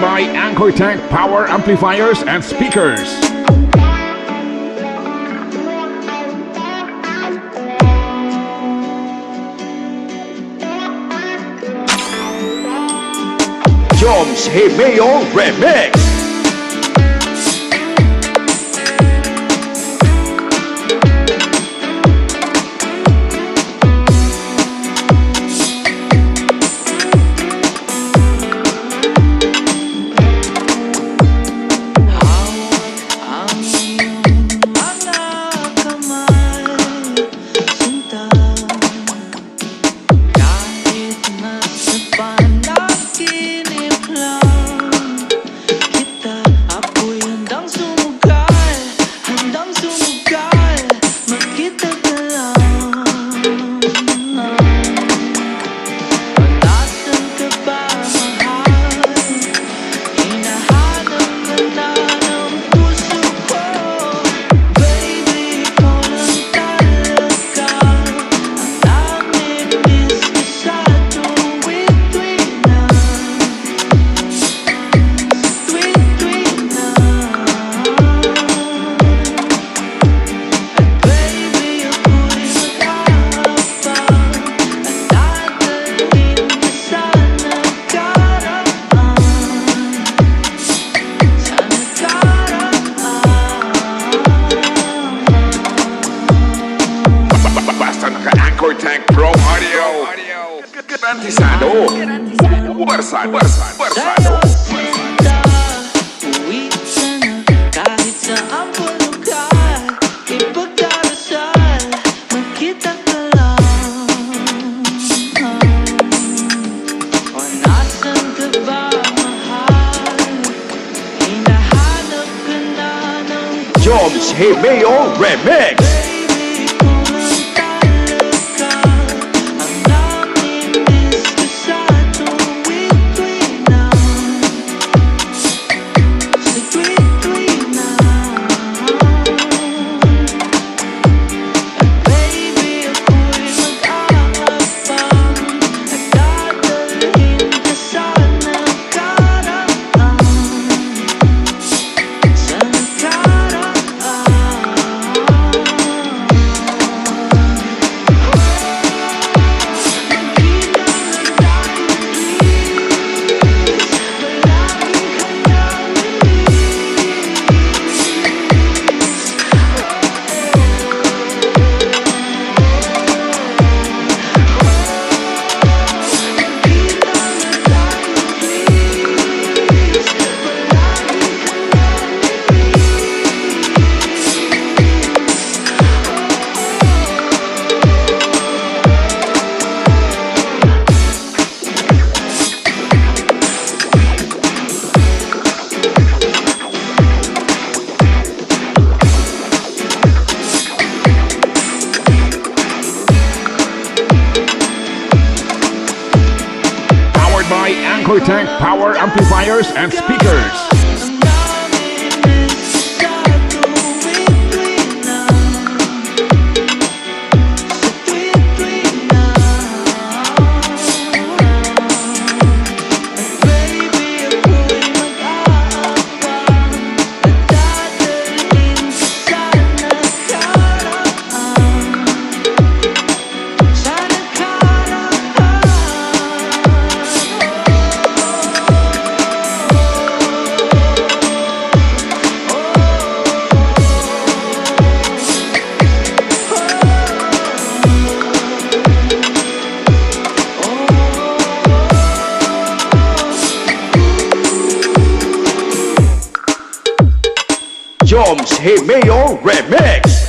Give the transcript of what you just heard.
by Anchor Tank Power Amplifiers and Speakers. Joms Himeo Remix. Anchor Tank Pro Audio. Garantisado. Versado. Uwi ka na kahit saan po lugar. Ipagdarasal, magkita ka lang. O nasan ka ba, mahal? Hinahanap ka na ng Joms Himeo Remix. By Anchor Tank Power Amplifiers and Speakers. Joms Himeo Remix.